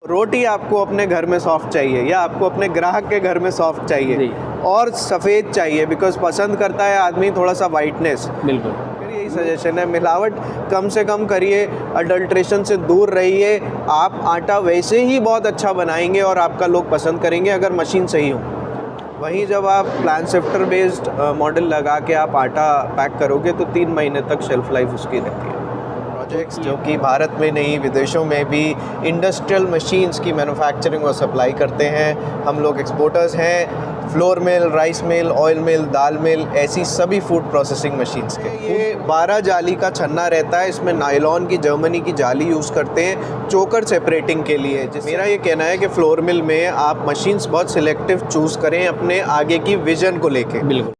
रोटी आपको अपने घर में सॉफ्ट चाहिए या आपको अपने ग्राहक के घर में सॉफ्ट चाहिए और सफ़ेद चाहिए, बिकॉज पसंद करता है आदमी थोड़ा सा वाइटनेस। बिल्कुल, मेरी यही सजेशन है, मिलावट कम से कम करिए, अडल्ट्रेशन से दूर रहिए। आप आटा वैसे ही बहुत अच्छा बनाएंगे और आपका लोग पसंद करेंगे अगर मशीन सही हो। वहीं जब आप प्लान शिफ्टर बेस्ड मॉडल लगा के आप आटा पैक करोगे तो 3 महीने तक शेल्फ लाइफ उसकी रहती है। प्रोजेक्ट्स जो कि भारत में नहीं विदेशों में भी इंडस्ट्रियल मशीन्स की मैन्युफैक्चरिंग और सप्लाई करते हैं। हम लोग एक्सपोर्टर्स हैं, flour mill, rice mill, oil mill, दाल मिल, ऐसी सभी फूड प्रोसेसिंग मशीन्स के। ये 12 जाली का छन्ना रहता है, इसमें नायलॉन की जर्मनी की जाली यूज़ करते हैं चोकर सेपरेटिंग के लिए। मेरा ये कहना है कि फ्लोर मिल में आप मशीन्स बहुत सिलेक्टिव चूज़ करें अपने आगे की विजन को लेके। बिल्कुल।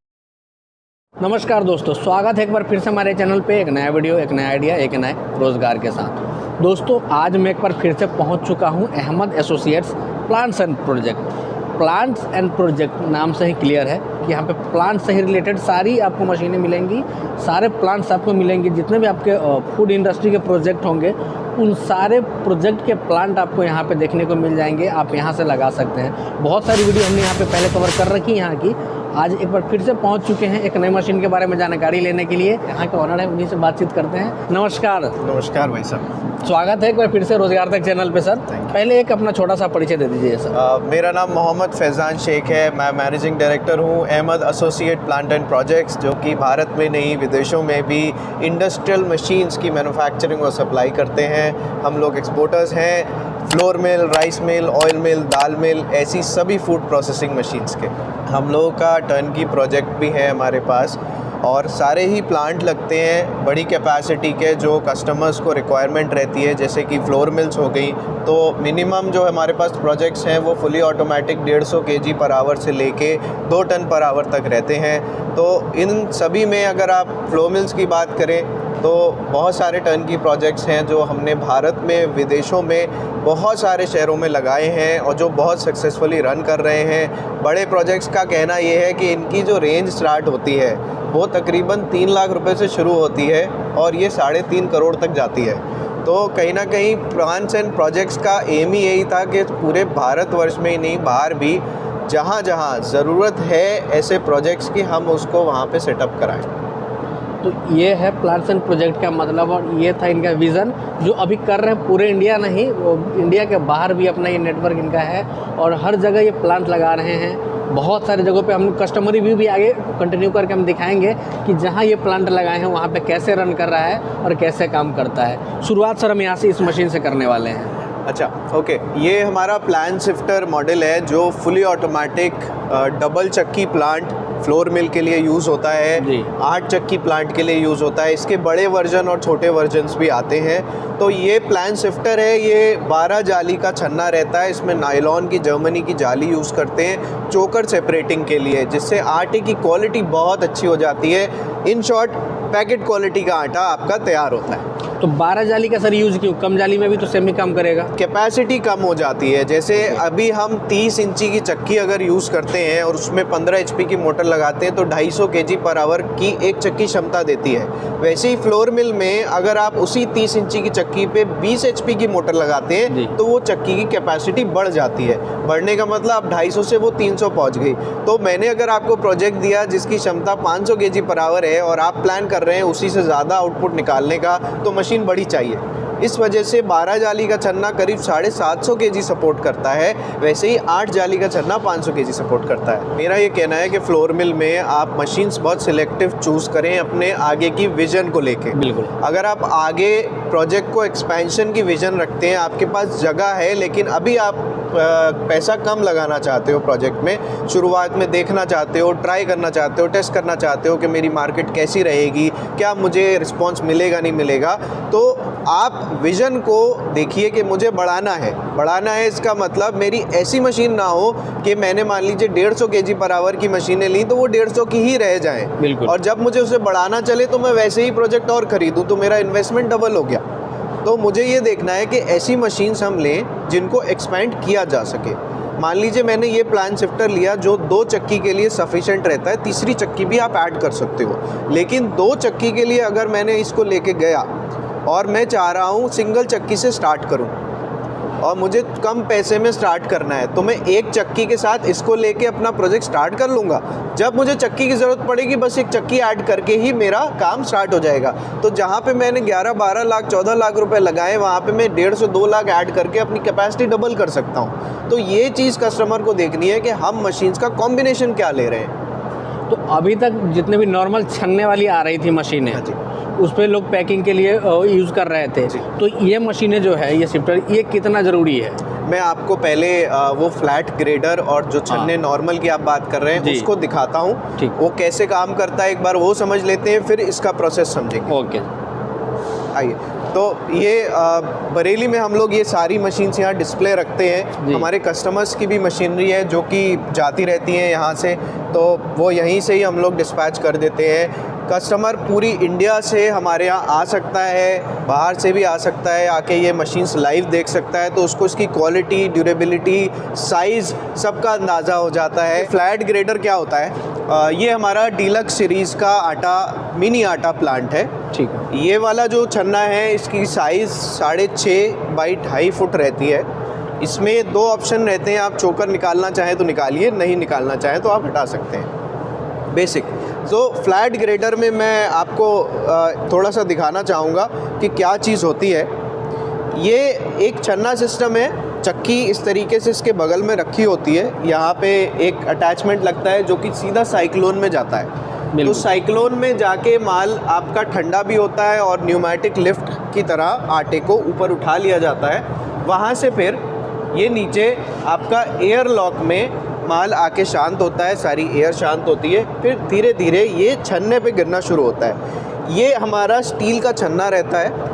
नमस्कार दोस्तों, स्वागत है एक बार फिर से हमारे चैनल पे एक नया वीडियो, एक नया आइडिया, एक नए रोज़गार के साथ। दोस्तों आज मैं एक बार फिर से पहुंच चुका हूं Ahmed associates plants and project. Plants and project नाम से ही क्लियर है कि यहाँ पे प्लांट से ही रिलेटेड सारी आपको मशीनें मिलेंगी, सारे प्लांट्स आपको मिलेंगे। जितने भी आपके फूड इंडस्ट्री के प्रोजेक्ट होंगे उन सारे प्रोजेक्ट के प्लांट आपको यहाँ पे देखने को मिल जाएंगे। आप यहाँ से लगा सकते हैं। बहुत सारी वीडियो हमने यहाँ पे पहले कवर कर रखी है यहाँ की। आज एक बार फिर से पहुँच चुके हैं एक नई मशीन के बारे में जानकारी लेने के लिए। यहाँ के ऑनर है, उन्हीं से बातचीत करते हैं। नमस्कार। नमस्कार भाई साहब, स्वागत है एक बार फिर से रोजगार तक चैनल पे। सर पहले एक अपना छोटा सा परिचय दे दीजिए सर। मेरा नाम मोहम्मद फैज़ान शेख है। मैं मैनेजिंग डायरेक्टर हूँ Ahmad associate plant and projects, जो कि भारत में नहीं विदेशों में भी इंडस्ट्रियल मशीन्स की मैन्युफैक्चरिंग और सप्लाई करते हैं। हम लोग एक्सपोर्टर्स हैं, flour mill, rice mill, oil mill, दाल मिल, ऐसी सभी फूड प्रोसेसिंग मशीन्स के। हम लोगों का टर्नकी प्रोजेक्ट भी है हमारे पास और सारे ही प्लांट लगते हैं बड़ी कैपेसिटी के जो कस्टमर्स को रिक्वायरमेंट रहती है। जैसे कि फ्लोर मिल्स हो गई तो मिनिमम जो हमारे पास प्रोजेक्ट्स हैं वो fully automatic 150 kg per hour से लेके 2 टन पर आवर तक रहते हैं। तो इन सभी में अगर आप फ्लोर मिल्स की बात करें तो बहुत सारे टर्न की प्रोजेक्ट्स हैं जो हमने भारत में विदेशों में बहुत सारे शहरों में लगाए हैं और जो बहुत सक्सेसफुली रन कर रहे हैं। बड़े प्रोजेक्ट्स का कहना ये है कि इनकी जो रेंज स्टार्ट होती है वो तकरीबन 3 लाख रुपए से शुरू होती है और ये 3.5 करोड़ तक जाती है। तो कहीं ना कहीं प्लान्स एंड प्रोजेक्ट्स का एम ही यही था कि पूरे भारतवर्ष में ही नहीं बाहर भी जहाँ जहाँ ज़रूरत है ऐसे प्रोजेक्ट्स की हम उसको वहाँ पे सेटअप कराएं। तो ये है प्लांट्स एंड प्रोजेक्ट का मतलब, और ये था इनका विज़न जो अभी कर रहे हैं पूरे इंडिया नहीं, वो इंडिया के बाहर भी अपना ये नेटवर्क इनका है और हर जगह ये प्लांट लगा रहे हैं। बहुत सारी जगहों पे हम कस्टमर रिव्यू भी आगे कंटिन्यू करके हम दिखाएंगे कि जहाँ ये प्लांट लगाए हैं वहाँ पे कैसे रन कर रहा है और कैसे काम करता है। शुरुआत सर हम यहाँ से इस मशीन से करने वाले हैं। अच्छा, ओके। ये हमारा प्लान शिफ्टर मॉडल है जो फुली ऑटोमेटिक डबल चक्की प्लांट फ्लोर मिल के लिए यूज़ होता है, 8 चक्की प्लांट के लिए यूज़ होता है। इसके बड़े वर्जन और छोटे वर्जन्स भी आते हैं। तो ये प्लान शिफ्टर है, ये 12 जाली का छन्ना रहता है। इसमें नायलॉन की जर्मनी की जाली यूज़ करते हैं चोकर सेपरेटिंग के लिए, जिससे आटे की क्वालिटी बहुत अच्छी हो जाती है। इन शॉर्ट पैकेट क्वालिटी का आटा आपका तैयार होता है। तो 12 जाली का सर यूज़ क्यों? कम जाली में भी तो सेम ही काम करेगा। कैपेसिटी कम हो जाती है। जैसे अभी हम 30 इंची की चक्की अगर यूज़ करते हैं और उसमें 15 HP की मोटर लगाते हैं तो 250 kg पर आवर की एक चक्की क्षमता देती है। वैसे ही फ्लोर मिल में अगर आप उसी 30 इंची की चक्की पे 20 HP की मोटर लगाते हैं तो वो चक्की की कैपेसिटी बढ़ जाती है। बढ़ने का मतलब अब 250 से वो 300 पहुँच गई। तो मैंने अगर आपको प्रोजेक्ट दिया जिसकी क्षमता 500 kg पर आवर है और आप प्लान कर रहे हैं उसी से ज़्यादा आउटपुट निकालने का, तो मशीन बड़ी चाहिए। इस वजह से 12 जाली का छन्ना करीब 750 kg सपोर्ट करता है, वैसे ही 8 जाली का छन्ना 500 kg सपोर्ट करता है। मेरा ये कहना है कि फ्लोर मिल में आप मशीन्स बहुत सिलेक्टिव चूज़ करें अपने आगे की विजन को लेके। बिल्कुल। अगर आप आगे प्रोजेक्ट को एक्सपेंशन की विजन रखते हैं, आपके पास जगह है लेकिन अभी आप पैसा कम लगाना चाहते हो प्रोजेक्ट में, शुरुआत में देखना चाहते हो, ट्राई करना चाहते हो, टेस्ट करना चाहते हो कि मेरी मार्केट कैसी रहेगी, क्या मुझे रिस्पॉन्स मिलेगा नहीं मिलेगा, तो आप विज़न को देखिए कि मुझे बढ़ाना है। बढ़ाना है इसका मतलब मेरी ऐसी मशीन ना हो कि मैंने मान लीजिए 150 kg पर आवर की मशीनें ली तो वो 150 की ही रह जाएं, और जब मुझे उसे बढ़ाना चले तो मैं वैसे ही प्रोजेक्ट और ख़रीदूँ तो मेरा इन्वेस्टमेंट डबल हो गया। तो मुझे ये देखना है कि ऐसी मशीन्स हम लें जिनको एक्सपेंड किया जा सके। मान लीजिए मैंने ये प्लान शिफ्टर लिया जो 2 चक्की के लिए सफिशेंट रहता है, तीसरी चक्की भी आप ऐड कर सकते हो, लेकिन 2 चक्की के लिए अगर मैंने इसको लेके गया और मैं चाह रहा हूँ सिंगल चक्की से स्टार्ट करूँ, और मुझे कम पैसे में स्टार्ट करना है, तो मैं एक चक्की के साथ इसको लेके अपना प्रोजेक्ट स्टार्ट कर लूँगा। जब मुझे चक्की की ज़रूरत पड़ेगी बस एक चक्की ऐड करके ही मेरा काम स्टार्ट हो जाएगा। तो जहाँ पे मैंने 11-12 लाख 14 लाख रुपए लगाए, वहाँ पे मैं 1.5 से 2 लाख ऐड करके अपनी कैपेसिटी डबल कर सकता हूँ। तो ये चीज़ कस्टमर को देखनी है कि हम मशीन्स का कॉम्बिनेशन क्या ले रहे हैं। तो अभी तक जितने भी नॉर्मल छन्ने वाली आ रही थी मशीनें, हाँ जी, उस पर लोग पैकिंग के लिए यूज़ कर रहे थे, तो ये मशीनें जो है, ये शिफ्टर, ये कितना ज़रूरी है? मैं आपको पहले वो फ्लैट ग्रेडर और जो छन्ने नॉर्मल की आप बात कर रहे हैं उसको दिखाता हूँ, वो कैसे काम करता है, एक बार वो समझ लेते हैं, फिर इसका प्रोसेस समझेंगे। ओके, आइए। तो ये बरेली में हम लोग ये सारी मशीन्स यहाँ डिस्प्ले रखते हैं। हमारे कस्टमर्स की भी मशीनरी है जो कि जाती रहती हैं यहाँ से, तो वो यहीं से ही हम लोग डिस्पैच कर देते हैं। कस्टमर पूरी इंडिया से हमारे यहाँ आ सकता है, बाहर से भी आ सकता है, आके ये मशीन्स लाइव देख सकता है, तो उसको इसकी क्वालिटी, ड्यूरेबिलिटी, साइज़ सबका अंदाज़ा हो जाता है। फ्लैट ग्रेडर क्या होता है? ये हमारा डीलक्स सीरीज़ का आटा, मिनी आटा प्लांट है। ठीक है। ये वाला जो छन्ना है इसकी साइज़ 6.5 बाई 2.5 फुट रहती है। इसमें 2 ऑप्शन रहते हैं, आप चोकर निकालना चाहें तो निकालिए, नहीं निकालना चाहें तो आप हटा सकते हैं। बेसिक। तो फ्लैट ग्रेडर में मैं आपको थोड़ा सा दिखाना चाहूँगा कि क्या चीज़ होती है। ये एक छन्ना सिस्टम है, चक्की इस तरीके से इसके बगल में रखी होती है, यहाँ पे एक अटैचमेंट लगता है जो कि सीधा साइक्लोन में जाता है। तो साइक्लोन में जाके माल आपका ठंडा भी होता है और न्यूमेटिक लिफ्ट की तरह आटे को ऊपर उठा लिया जाता है। वहाँ से फिर ये नीचे आपका एयर लॉक में माल आके शांत होता है, सारी एयर शांत होती है, फिर धीरे धीरे ये छन्ने पे गिरना शुरू होता है। ये हमारा स्टील का छन्ना रहता है।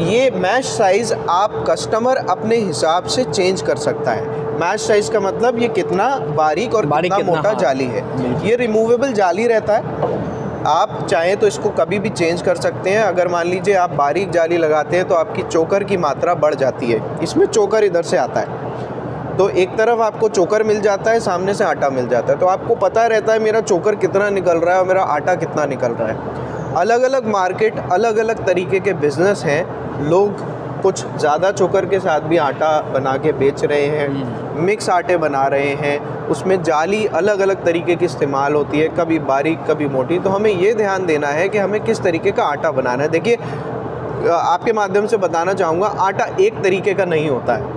ये मैश साइज़ आप कस्टमर अपने हिसाब से चेंज कर सकता है। मैश साइज़ का मतलब ये कितना बारीक और कितना मोटा जाली है। ये रिमूवेबल जाली रहता है, आप चाहें तो इसको कभी भी चेंज कर सकते हैं। अगर मान लीजिए आप बारीक जाली लगाते हैं तो आपकी चोकर की मात्रा बढ़ जाती है। इसमें चोकर इधर से आता है, तो एक तरफ आपको चोकर मिल जाता है, सामने से आटा मिल जाता है, तो आपको पता रहता है मेरा चोकर कितना निकल रहा है और मेरा आटा कितना निकल रहा है। अलग अलग मार्केट, अलग अलग तरीके के बिज़नेस हैं। लोग कुछ ज़्यादा चोकर के साथ भी आटा बना के बेच रहे हैं, मिक्स आटे बना रहे हैं, उसमें जाली अलग अलग तरीके की इस्तेमाल होती है, कभी बारीक कभी मोटी। तो हमें ये ध्यान देना है कि हमें किस तरीके का आटा बनाना है। देखिए, आपके माध्यम से बताना चाहूँगा, आटा एक तरीके का नहीं होता है,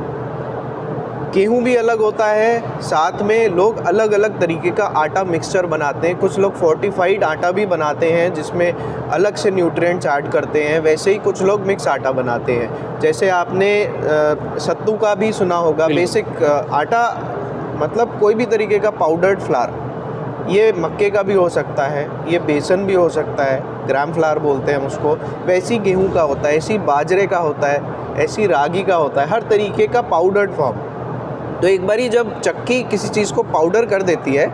गेहूँ भी अलग होता है, साथ में लोग अलग अलग तरीके का आटा मिक्सचर बनाते हैं। कुछ लोग फोर्टिफाइड आटा भी बनाते हैं जिसमें अलग से न्यूट्रिएंट्स ऐड करते हैं, वैसे ही कुछ लोग मिक्स आटा बनाते हैं। जैसे आपने सत्तू का भी सुना होगा, बेसिक आटा मतलब कोई भी तरीके का पाउडर्ड फ्लावर, ये मक्के का भी हो सकता है, ये बेसन भी हो सकता है, ग्राम फ्लावर बोलते हैं हम उसको, वैसी गेहूँ का होता है, ऐसी बाजरे का होता है, ऐसी रागी का होता है, हर तरीके का पाउडर्ड फॉर्म। तो एक बारी जब चक्की किसी चीज़ को पाउडर कर देती है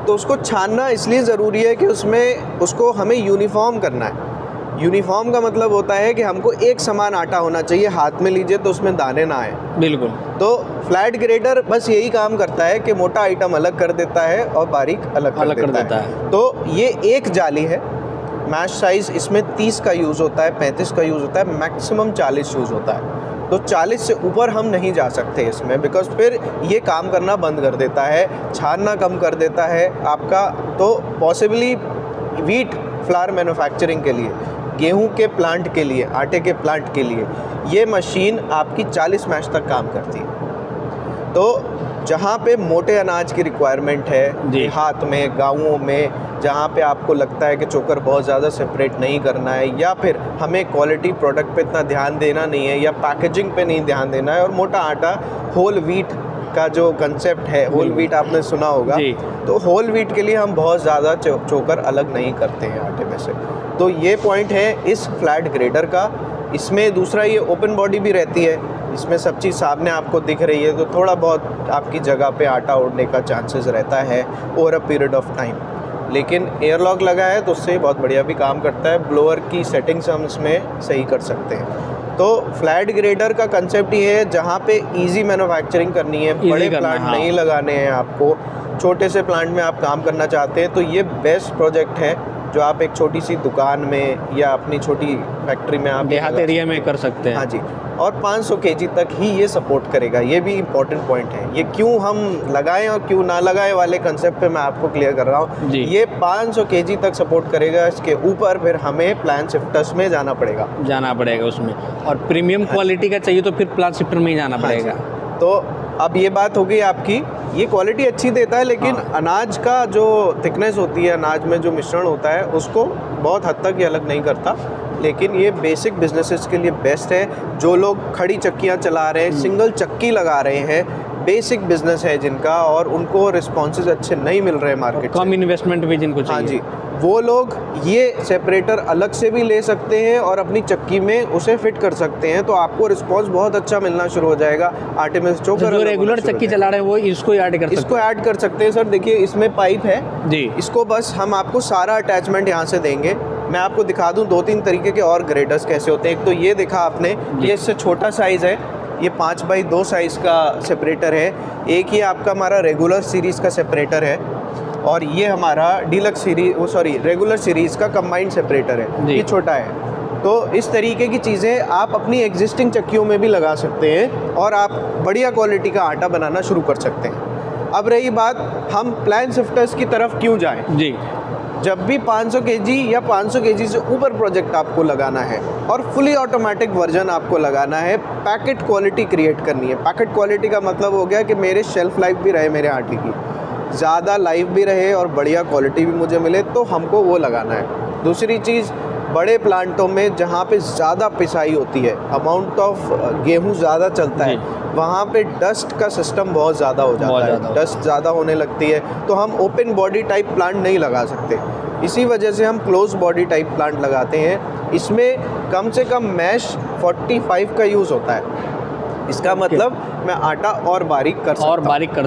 तो उसको छानना इसलिए ज़रूरी है कि उसमें उसको हमें यूनिफॉर्म करना है। यूनिफॉर्म का मतलब होता है कि हमको एक समान आटा होना चाहिए, हाथ में लीजिए तो उसमें दाने ना आए। बिल्कुल। तो फ्लैट ग्रेडर बस यही काम करता है कि मोटा आइटम अलग कर देता है और बारीक अलग कर देता है। तो ये एक जाली है, मैश साइज़ इसमें 30 का यूज़ होता है, 35 का यूज़ होता है, मैक्सिमम 40 यूज़ होता है। तो 40 से ऊपर हम नहीं जा सकते इसमें, बिकॉज़ फिर ये काम करना बंद कर देता है, छानना कम कर देता है आपका। तो पॉसिबली व्हीट फ्लावर मैन्युफैक्चरिंग के लिए, गेहूं के प्लांट के लिए, आटे के प्लांट के लिए ये मशीन आपकी 40 मैश तक काम करती है। तो जहाँ पे मोटे अनाज की रिक्वायरमेंट है, देहात में, गाँवों में, जहाँ पे आपको लगता है कि चोकर बहुत ज़्यादा सेपरेट नहीं करना है, या फिर हमें क्वालिटी प्रोडक्ट पे इतना ध्यान देना नहीं है, या पैकेजिंग पे नहीं ध्यान देना है, और मोटा आटा होल व्हीट का जो कंसेप्ट है, होल व्हीट आपने सुना होगा, तो होल व्हीट के लिए हम बहुत ज़्यादा चोकर अलग नहीं करते हैं आटे में से। तो ये पॉइंट है इस फ्लैट ग्रेडर का। इसमें दूसरा ये ओपन बॉडी भी रहती है, इसमें सब चीज़ सामने आपको दिख रही है, तो थोड़ा बहुत आपकी जगह पे आटा उड़ने का चांसेस रहता है over a period of time. लेकिन एयरलॉक लगा है तो उससे बहुत बढ़िया भी काम करता है। ब्लोअर की सेटिंग्स हम इसमें सही कर सकते हैं। तो फ्लैट ग्रेडर का कंसेप्ट ये है जहाँ पे इजी मैन्युफैक्चरिंग करनी है, बड़े प्लांट नहीं लगाने हैं आपको, छोटे से प्लांट में आप काम करना चाहते हैं, तो ये बेस्ट प्रोजेक्ट है जो आप एक छोटी सी दुकान में या अपनी छोटी फैक्ट्री में आप देहात एरिया में कर सकते हैं। हाँ जी। और 500 केजी तक ही ये सपोर्ट करेगा। ये भी इम्पोर्टेंट पॉइंट है। ये क्यों हम लगाएं और क्यों ना लगाएं वाले कंसेप्ट पे मैं आपको क्लियर कर रहा हूँ। ये 500 केजी तक सपोर्ट करेगा। इसके ऊपर फिर हमें प्लान शिफ्टर्स में जाना पड़ेगा उसमें, और प्रीमियम क्वालिटी का चाहिए तो फिर प्लान शिफ्टर में ही जाना पड़ेगा। तो अब ये बात हो गई आपकी, ये क्वालिटी अच्छी देता है, लेकिन अनाज का जो थिकनेस होती है, अनाज में जो मिश्रण होता है, उसको बहुत हद तक ये अलग नहीं करता। लेकिन ये बेसिक बिजनेसेस के लिए बेस्ट है। जो लोग खड़ी चक्कियाँ चला रहे हैं, सिंगल चक्की लगा रहे हैं, बेसिक बिजनेस है जिनका, और उनको रिस्पॉन्सेज अच्छे नहीं मिल रहे मार्केट, कम इन्वेस्टमेंट भी जिनको चाहिए, हाँ जी, वो लोग ये सेपरेटर अलग से भी ले सकते हैं और अपनी चक्की में उसे फिट कर सकते हैं। तो आपको रिस्पॉन्स बहुत अच्छा मिलना शुरू हो जाएगा। आटे में जो रेगुलर चक्की चला रहे हैं वो इसको ऐड कर सकते हैं। सर देखिए, इसमें पाइप है जी, इसको बस हम आपको सारा अटैचमेंट यहाँ से देंगे। मैं आपको दिखा दूँ 2-3 तरीके के और ग्रेडर्स कैसे होते हैं। एक तो ये देखा आपने, ये इससे छोटा साइज़ है, ये 5x2 साइज़ का सेपरेटर है। एक ये आपका हमारा रेगुलर सीरीज़ का सेपरेटर है, और ये हमारा रेगुलर सीरीज़ का कंबाइंड सेपरेटर है, ये छोटा है। तो इस तरीके की चीज़ें आप अपनी एग्जिस्टिंग चक्कियों में भी लगा सकते हैं और आप बढ़िया क्वालिटी का आटा बनाना शुरू कर सकते हैं। अब रही बात, हम प्लान शिफ्टर्स की तरफ क्यों जाएं? जी, जब भी 500 केजी या 500 केजी से ऊपर प्रोजेक्ट आपको लगाना है और फुली ऑटोमेटिक वर्जन आपको लगाना है, पैकेट क्वालिटी क्रिएट करनी है। पैकेट क्वालिटी का मतलब हो गया कि मेरे शेल्फ लाइफ भी रहे, मेरे आटे की ज़्यादा लाइफ भी रहे और बढ़िया क्वालिटी भी मुझे मिले, तो हमको वो लगाना है। दूसरी चीज़, बड़े प्लांटों में जहाँ पे ज़्यादा पिसाई होती है, अमाउंट ऑफ गेहूँ ज़्यादा चलता है, वहाँ पे डस्ट का सिस्टम बहुत ज़्यादा हो जाता है, डस्ट ज़्यादा होने लगती है, तो हम ओपन बॉडी टाइप प्लांट नहीं लगा सकते। इसी वजह से हम क्लोज बॉडी टाइप प्लांट लगाते हैं। इसमें कम से कम मैश 45 का यूज़ होता है। इसका मतलब मैं आटा और बारीक कर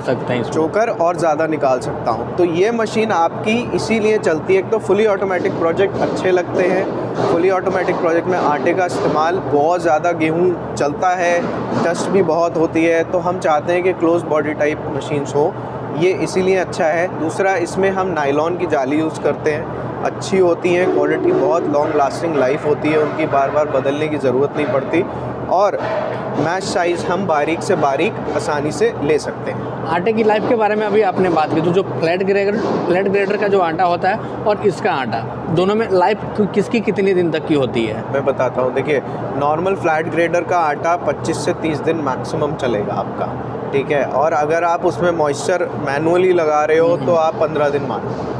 सकता हूँ, चोकर और ज़्यादा निकाल सकता हूँ। तो ये मशीन आपकी इसीलिए चलती है। एक तो फुली ऑटोमेटिक प्रोजेक्ट अच्छे लगते हैं। फुली ऑटोमेटिक प्रोजेक्ट में आटे का इस्तेमाल बहुत ज़्यादा, गेहूँ चलता है, डस्ट भी बहुत होती है, तो हम चाहते हैं कि क्लोज बॉडी टाइप मशीन्स हो, ये इसीलिए अच्छा है। दूसरा, इसमें हम नायलॉन की जाली यूज़ करते हैं, अच्छी होती हैं, क्वालिटी बहुत लॉन्ग लास्टिंग लाइफ होती है, उनकी बार बार बदलने की ज़रूरत नहीं पड़ती, और मैश साइज़ हम बारीक से बारीक आसानी से ले सकते हैं। आटे की लाइफ के बारे में अभी आपने बात की, तो जो फ्लैट ग्रेडर का जो आटा होता है और इसका आटा, दोनों में लाइफ किसकी कितने दिन तक की होती है? मैं बताता हूँ। देखिए, नॉर्मल फ्लैट ग्रेडर का आटा 25 से 30 दिन मैक्सिमम चलेगा आपका, ठीक है। और अगर आप उसमें मॉइस्चर मैनुअली लगा रहे हो तो आप 15 दिन मानो,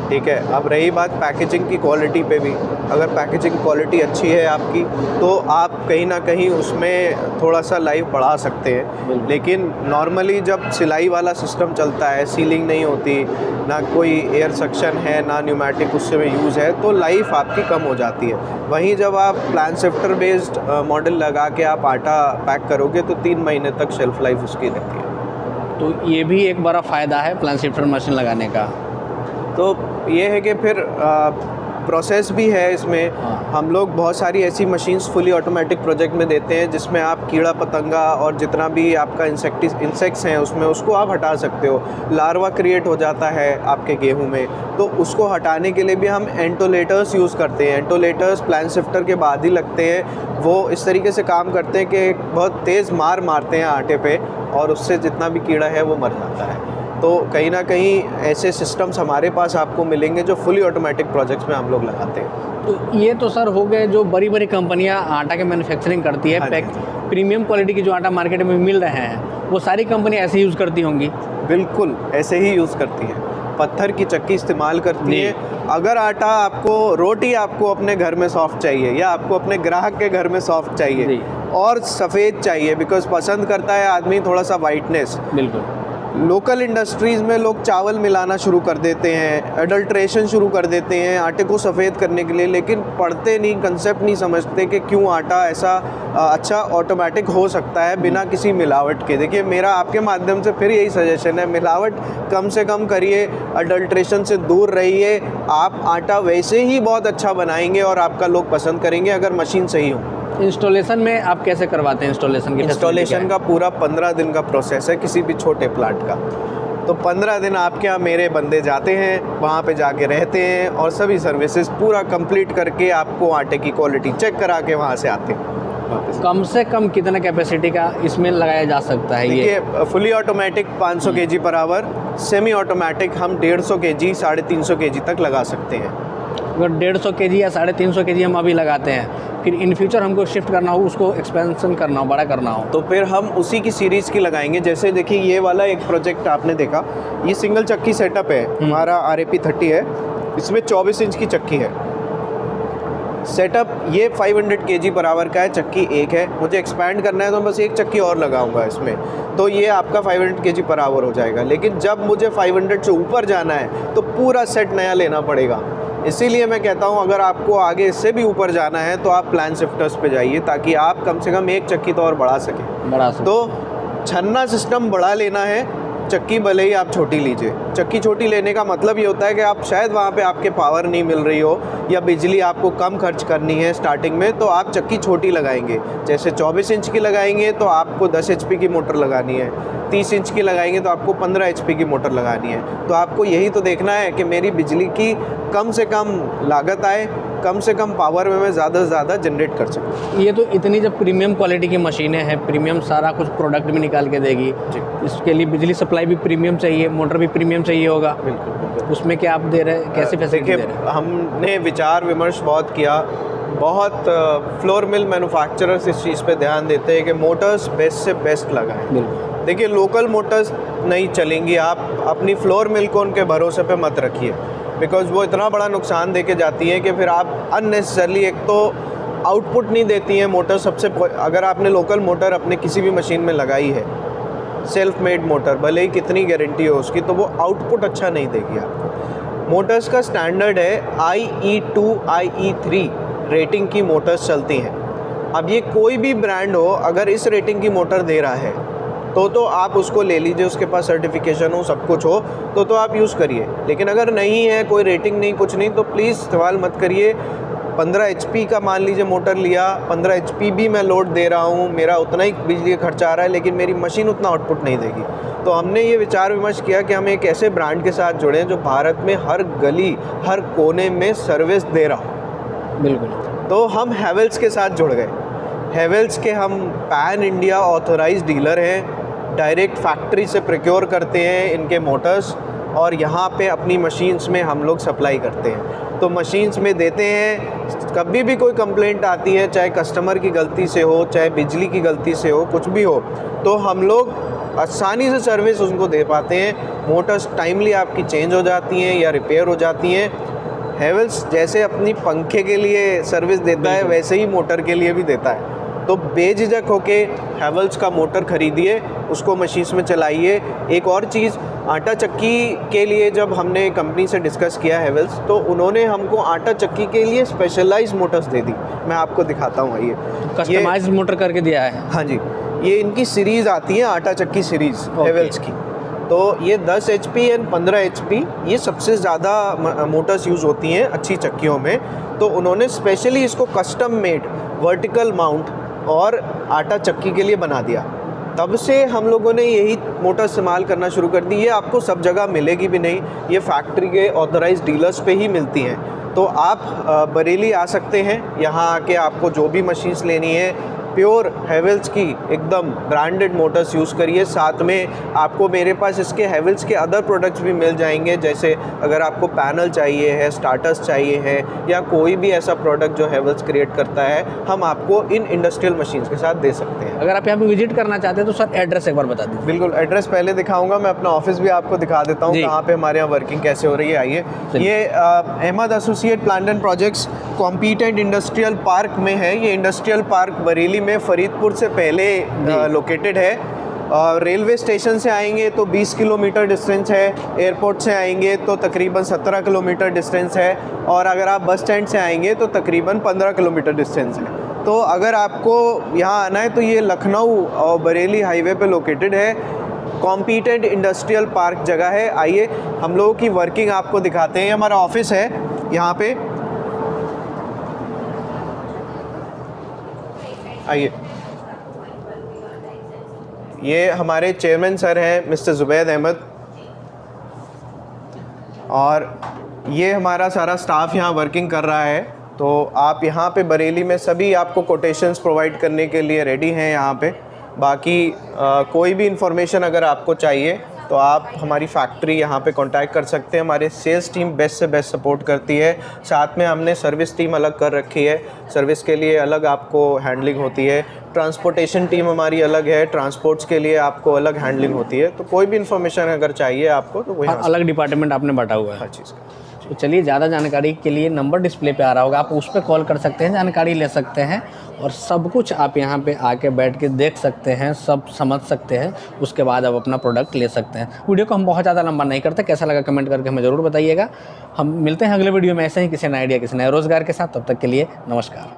ठीक है। अब रही बात पैकेजिंग की क्वालिटी पे भी, अगर पैकेजिंग क्वालिटी अच्छी है आपकी तो आप कहीं ना कहीं उसमें थोड़ा सा लाइफ बढ़ा सकते हैं। लेकिन नॉर्मली जब सिलाई वाला सिस्टम चलता है, सीलिंग नहीं होती, ना कोई एयर सक्शन है, ना न्यूमेटिक उससे में यूज़ है, तो लाइफ आपकी कम हो जाती है। वहीं जब आप प्लान शिफ्टर बेस्ड मॉडल लगा के आप आटा पैक करोगे तो 3 महीने तक शेल्फ लाइफ उसकी रहती है। तो ये भी एक बड़ा फ़ायदा है प्लान शिफ्टर मशीन लगाने का। तो ये है कि फिर प्रोसेस भी है इसमें। हम लोग बहुत सारी ऐसी मशीन्स फुली ऑटोमेटिक प्रोजेक्ट में देते हैं जिसमें आप कीड़ा पतंगा और जितना भी आपका इंसेक्ट्स हैं उसमें, उसको आप हटा सकते हो। लार्वा क्रिएट हो जाता है आपके गेहूं में, तो उसको हटाने के लिए भी हम एंटोलेटर्स यूज़ करते हैं। एंटोलेटर्स प्लान शिफ्टर के बाद ही लगते हैं। वो इस तरीके से काम करते हैं कि बहुत तेज़ मारते हैं आटे पे, और उससे जितना भी कीड़ा है वो मर जाता है। तो कहीं ना कहीं ऐसे सिस्टम्स हमारे पास आपको मिलेंगे जो फुली ऑटोमेटिक प्रोजेक्ट्स में हम लोग लगाते हैं। तो ये तो सर हो गए जो बड़ी बड़ी कंपनियां आटा के मैन्युफैक्चरिंग करती है, प्रीमियम क्वालिटी की जो आटा मार्केट में मिल रहे हैं, वो सारी कंपनियां ऐसे यूज़ करती होंगी? बिल्कुल ऐसे ही यूज़ करती हैं, पत्थर की चक्की इस्तेमाल करती है। अगर आटा आपको, रोटी आपको अपने घर में सॉफ्ट चाहिए या आपको अपने ग्राहक के घर में सॉफ्ट चाहिए और सफ़ेद चाहिए, बिकॉज पसंद करता है आदमी थोड़ा सा वाइटनेस। बिल्कुल। लोकल इंडस्ट्रीज़ में लोग चावल मिलाना शुरू कर देते हैं, एडल्ट्रेशन शुरू कर देते हैं आटे को सफ़ेद करने के लिए, लेकिन पढ़ते नहीं, कंसेप्ट नहीं समझते कि क्यों आटा ऐसा अच्छा ऑटोमेटिक हो सकता है बिना किसी मिलावट के। देखिए, मेरा आपके माध्यम से फिर यही सजेशन है, मिलावट कम से कम करिए, एडल्ट्रेशन से दूर रहिए। आप आटा वैसे ही बहुत अच्छा बनाएंगे और आपका लोग पसंद करेंगे अगर मशीन सही हो। इंस्टॉलेशन में आप कैसे करवाते हैं? इंस्टॉलेशन का पूरा 15 दिन का प्रोसेस है किसी भी छोटे प्लांट का। तो 15 दिन आपके यहाँ मेरे बंदे जाते हैं, वहाँ पे जाके रहते हैं और सभी सर्विसेज पूरा कंप्लीट करके आपको आटे की क्वालिटी चेक करा के वहाँ से आते हैं। वापस। कम से कम कितना कैपेसिटी का इसमें लगाया जा सकता है? ये देखिए fully automatic 500 KG per hour, semi automatic हम 150 केजी 350 केजी तक लगा सकते हैं। अगर 150 केजी या 350 केजी हम अभी लगाते हैं, फिर इन फ्यूचर हमको शिफ्ट करना हो, उसको एक्सपेंशन करना हो, बड़ा करना हो, तो फिर हम उसी की सीरीज़ की लगाएंगे। जैसे देखिए ये वाला एक प्रोजेक्ट आपने देखा, ये सिंगल चक्की सेटअप है हमारा, RAP 30 है, इसमें 24 इंच की चक्की है। सेटअप ये 500 केजी पर आवर का है, चक्की एक है। मुझे एक्सपैंड करना है तो बस एक चक्की और लगाऊंगा इसमें, तो ये आपका 500 केजी पर आवर हो जाएगा। लेकिन जब मुझे 500 से ऊपर जाना है तो पूरा सेट नया लेना पड़ेगा। इसीलिए मैं कहता हूँ अगर आपको आगे इससे भी ऊपर जाना है तो आप प्लान शिफ्टर्स पे जाइए, ताकि आप कम से कम एक चक्की तो और बढ़ा सकें। तो छन्ना सिस्टम बड़ा लेना है, चक्की भले ही आप छोटी लीजिए। चक्की छोटी लेने का मतलब ये होता है कि आप शायद वहाँ पे आपके पावर नहीं मिल रही हो या बिजली आपको कम खर्च करनी है स्टार्टिंग में, तो आप चक्की छोटी लगाएंगे। जैसे 24 इंच की लगाएंगे तो आपको 10 HP की मोटर लगानी है, 30 इंच की लगाएंगे तो आपको 15 HP की मोटर लगानी है। तो आपको यही तो देखना है कि मेरी बिजली की कम से कम लागत आए, कम से कम पावर में मैं ज़्यादा से ज़्यादा जनरेट कर सकूँ। ये तो इतनी जब प्रीमियम क्वालिटी की मशीनें हैं, प्रीमियम सारा कुछ प्रोडक्ट भी निकाल के देगी जी। इसके लिए बिजली सप्लाई भी प्रीमियम चाहिए, मोटर भी प्रीमियम चाहिए होगा। बिल्कुल। उसमें क्या आप दे रहे हैं, कैसे फैसिलिटी दे रहे हैं? हमने विचार विमर्श बहुत किया, बहुत फ्लोर मिल मैन्युफैक्चरर्स इस चीज़ पे ध्यान देते हैं कि मोटर्स बेस्ट से बेस्ट लगाएं। बिल्कुल। देखिए लोकल मोटर्स नहीं चलेंगी, आप अपनी फ्लोर मिल को उनके भरोसे पे मत रखिए, बिकॉज़ वो इतना बड़ा नुकसान दे के जाती हैं कि फिर आप अननेसेसरली, एक तो आउटपुट नहीं देती हैं मोटर। अगर आपने लोकल मोटर अपने किसी भी मशीन में लगाई है, सेल्फ मेड मोटर, भले ही कितनी गारंटी हो उसकी, तो वो आउटपुट अच्छा नहीं देगी आपको। मोटर्स का स्टैंडर्ड है IE2 IE3 रेटिंग की मोटर्स चलती हैं। अब ये कोई भी ब्रांड हो, अगर इस रेटिंग की मोटर दे रहा है तो आप उसको ले लीजिए, उसके पास सर्टिफिकेशन हो, सब कुछ हो तो आप यूज़ करिए। लेकिन अगर नहीं है, कोई रेटिंग नहीं, कुछ नहीं, तो प्लीज़ सवाल मत करिए। 15 HP का मान लीजिए मोटर लिया, 15 HP भी मैं लोड दे रहा हूँ, मेरा उतना ही बिजली का खर्चा आ रहा है, लेकिन मेरी मशीन उतना आउटपुट नहीं देगी। तो हमने ये विचार विमर्श किया कि हम एक ऐसे ब्रांड के साथ जुड़ें जो भारत में हर गली, हर कोने में सर्विस दे रहा हो। बिल्कुल। तो हम हैवेल्स के साथ जुड़ गए। हैवेल्स के हम पैन इंडिया ऑथोराइज्ड डीलर हैं, डायरेक्ट फैक्ट्री से प्रोक्योर करते हैं इनके मोटर्स, और यहाँ पे अपनी मशीन्स में हम लोग सप्लाई करते हैं। तो मशीन्स में देते हैं, कभी भी कोई कंप्लेंट आती है, चाहे कस्टमर की गलती से हो, चाहे बिजली की गलती से हो, कुछ भी हो, तो हम लोग आसानी से सर्विस उनको दे पाते हैं। मोटर्स टाइमली आपकी चेंज हो जाती हैं या रिपेयर हो जाती हैं। हैवेल्स जैसे अपनी पंखे के लिए सर्विस देता है, वैसे ही मोटर के लिए भी देता है। तो बेझिझक होके हैवेल्स का मोटर खरीदिए, उसको मशीन्स में चलाइए। एक और चीज़, आटा चक्की के लिए जब हमने कंपनी से डिस्कस किया हैवेल्स, तो उन्होंने हमको आटा चक्की के लिए स्पेशलाइज्ड मोटर्स दे दी। मैं आपको दिखाता हूँ, आइए। कस्टमाइज्ड मोटर करके दिया है? हाँ जी, ये इनकी सीरीज़ आती है, आटा चक्की सीरीज़ हैवेल्स की। तो ये 10 HP एंड 15 HP ये सबसे ज़्यादा मोटर्स यूज़ होती हैं अच्छी चक्कियों में। तो उन्होंने स्पेशली इसको कस्टम मेड वर्टिकल माउंट और आटा चक्की के लिए बना दिया। तब से हम लोगों ने यही मोटर इस्तेमाल करना शुरू कर दी। ये आपको सब जगह मिलेगी भी नहीं, ये फैक्ट्री के ऑथराइज्ड डीलर्स पे ही मिलती हैं। तो आप बरेली आ सकते हैं, यहाँ आके आपको जो भी मशीन्स लेनी है, प्योर हैवेल्स की एकदम ब्रांडेड मोटर्स यूज़ करिए। साथ में आपको मेरे पास इसके हैवेल्स के अदर प्रोडक्ट्स भी मिल जाएंगे, जैसे अगर आपको पैनल चाहिए है, स्टार्टर्स चाहिए हैं, या कोई भी ऐसा प्रोडक्ट जो हैवेल्स क्रिएट करता है, हम आपको इन इंडस्ट्रियल मशीन्स के साथ दे सकते हैं। अगर आप यहाँ पे विजिट करना चाहते हैं तो सर एड्रेस एक बार बता दीजिए। बिल्कुल, एड्रेस पहले दिखाऊंगा, मैं अपना ऑफिस भी आपको दिखा देता हूँ कहाँ पे हमारे यहाँ वर्किंग कैसे हो रही है। आइए, ये Ahmed associate plant and projects competent industrial park में है। ये इंडस्ट्रियल पार्क बरेली में फरीदपुर से पहले लोकेटेड है। रेलवे स्टेशन से आएंगे तो 20 किलोमीटर डिस्टेंस है, एयरपोर्ट से आएंगे तो तकरीबन 17 किलोमीटर डिस्टेंस है, और अगर आप बस स्टैंड से आएंगे तो तकरीबन 15 किलोमीटर डिस्टेंस है। तो अगर आपको यहाँ आना है तो ये लखनऊ और बरेली हाईवे पे लोकेटेड है। कॉम्पिटेंट इंडस्ट्रियल पार्क जगह है। आइए हम लोगों की वर्किंग आपको दिखाते हैं। हमारा ऑफिस है यहाँ पे, आइए। ये हमारे चेयरमैन सर हैं मिस्टर जुबैद अहमद, और ये हमारा सारा स्टाफ यहाँ वर्किंग कर रहा है। तो आप यहाँ पे बरेली में सभी आपको कोटेशंस प्रोवाइड करने के लिए रेडी हैं यहाँ पे। बाकी कोई भी इंफॉर्मेशन अगर आपको चाहिए तो आप हमारी फैक्ट्री यहाँ पे कांटेक्ट कर सकते हैं। हमारे सेल्स टीम बेस्ट से बेस्ट सपोर्ट करती है। साथ में हमने सर्विस टीम अलग कर रखी है, सर्विस के लिए अलग आपको हैंडलिंग होती है। ट्रांसपोर्टेशन टीम हमारी अलग है, ट्रांसपोर्ट्स के लिए आपको अलग हैंडलिंग होती है। तो कोई भी इन्फॉर्मेशन अगर चाहिए आपको तो वही अलग डिपार्टमेंट आपने बांटा हुआ है हर चीज़ का। तो चलिए, ज़्यादा जानकारी के लिए नंबर डिस्प्ले पे आ रहा होगा, आप उस पर कॉल कर सकते हैं, जानकारी ले सकते हैं और सब कुछ आप यहाँ पे आके बैठ के देख सकते हैं, सब समझ सकते हैं। उसके बाद आप अपना प्रोडक्ट ले सकते हैं। वीडियो को हम बहुत ज़्यादा लंबा नहीं करते, कैसा लगा कमेंट करके हमें ज़रूर बताइएगा। हम मिलते हैं अगले वीडियो में ऐसे ही किसी नए आइडिया, किसी नए रोज़गार के साथ। तब तक के लिए नमस्कार।